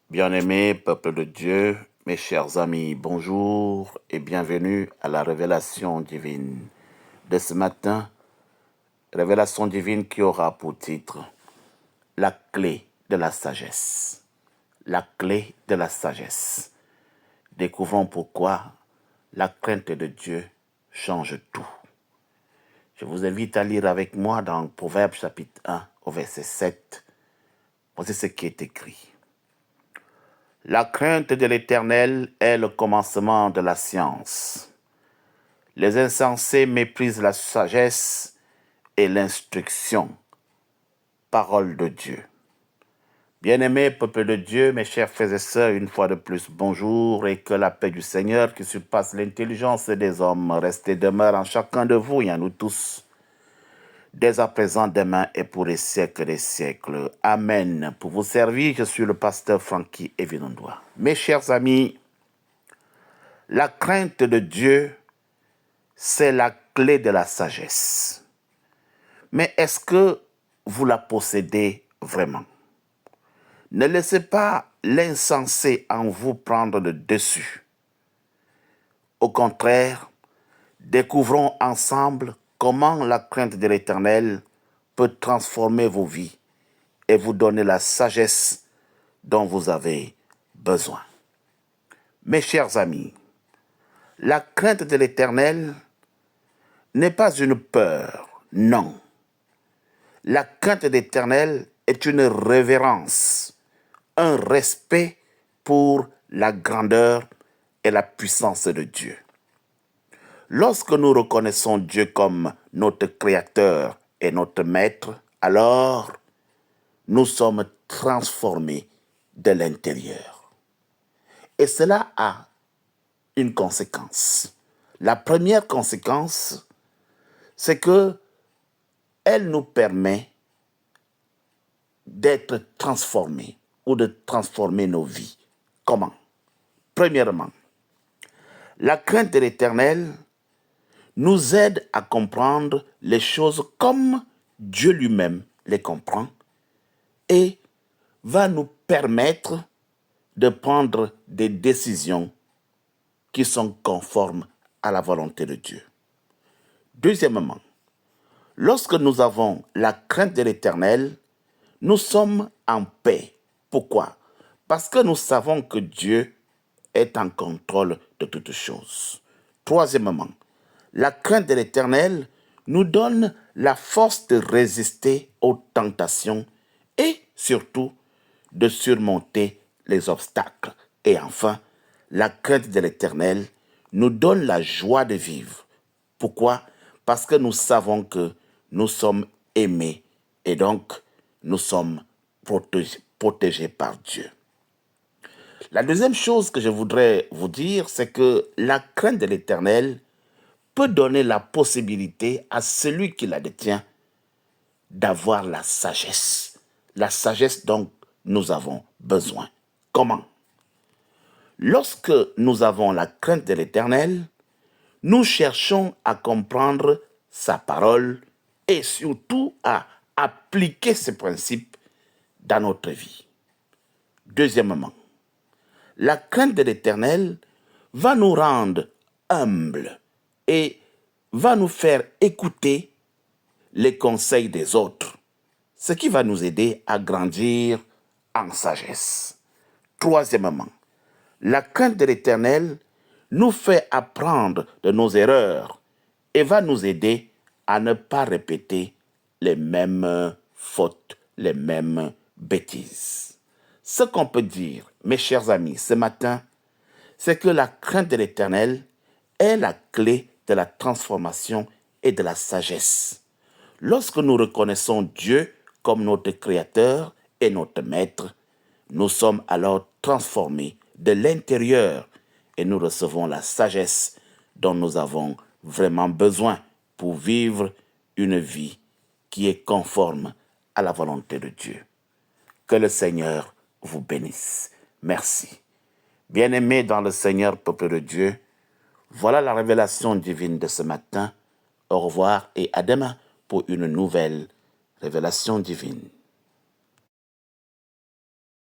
Bien-aimés, peuple de Dieu, mes chers amis, bonjour et bienvenue à la révélation divine de ce matin. Révélation divine qui aura pour titre la clé de la sagesse. La clé de la sagesse. Découvrons pourquoi la crainte de Dieu change tout. Je vous invite à lire avec moi dans Proverbes chapitre 1 au verset 7. Voici ce qui est écrit. La crainte de l'Éternel est le commencement de la science. Les insensés méprisent la sagesse et l'instruction. Parole de Dieu. Bien-aimés, peuple de Dieu, mes chers frères et sœurs, une fois de plus, bonjour et que la paix du Seigneur qui surpasse l'intelligence des hommes reste et demeure en chacun de vous et en nous tous, dès à présent, demain et pour les siècles des siècles. Amen. Pour vous servir, je suis le pasteur Francky Evinondoa. Mes chers amis, la crainte de Dieu, c'est la clé de la sagesse. Mais est-ce que vous la possédez vraiment? Ne laissez pas l'insensé en vous prendre le dessus. Au contraire, découvrons ensemble comment la crainte de l'Éternel peut transformer vos vies et vous donner la sagesse dont vous avez besoin. Mes chers amis, la crainte de l'Éternel n'est pas une peur, non. La crainte de l'Éternel est une révérence, un respect pour la grandeur et la puissance de Dieu. Lorsque nous reconnaissons Dieu comme notre Créateur et notre Maître, alors nous sommes transformés de l'intérieur. Et cela a une conséquence. La première conséquence, c'est que elle nous permet d'être transformés ou de transformer nos vies. Comment? Premièrement, la crainte de l'Éternel nous aide à comprendre les choses comme Dieu lui-même les comprend et va nous permettre de prendre des décisions qui sont conformes à la volonté de Dieu. Deuxièmement, lorsque nous avons la crainte de l'Éternel, nous sommes en paix. Pourquoi? Parce que nous savons que Dieu est en contrôle de toutes choses. Troisièmement, la crainte de l'Éternel nous donne la force de résister aux tentations et surtout de surmonter les obstacles. Et enfin, la crainte de l'Éternel nous donne la joie de vivre. Pourquoi? Parce que nous savons que nous sommes aimés et donc nous sommes protégés par Dieu. La deuxième chose que je voudrais vous dire, c'est que la crainte de l'Éternel peut donner la possibilité à celui qui la détient d'avoir la sagesse. La sagesse dont nous avons besoin. Comment? Lorsque nous avons la crainte de l'Éternel, nous cherchons à comprendre sa parole et surtout à appliquer ses principes dans notre vie. Deuxièmement, la crainte de l'Éternel va nous rendre humbles et va nous faire écouter les conseils des autres, ce qui va nous aider à grandir en sagesse. Troisièmement, la crainte de l'Éternel nous fait apprendre de nos erreurs et va nous aider à ne pas répéter les mêmes fautes, les mêmes bêtises. Ce qu'on peut dire, mes chers amis, ce matin, c'est que la crainte de l'Éternel est la clé de la transformation et de la sagesse. Lorsque nous reconnaissons Dieu comme notre Créateur et notre Maître, nous sommes alors transformés de l'intérieur et nous recevons la sagesse dont nous avons vraiment besoin pour vivre une vie qui est conforme à la volonté de Dieu. Que le Seigneur vous bénisse. Merci. Bien-aimés dans le Seigneur, peuple de Dieu, voilà la révélation divine de ce matin. Au revoir et à demain pour une nouvelle révélation divine.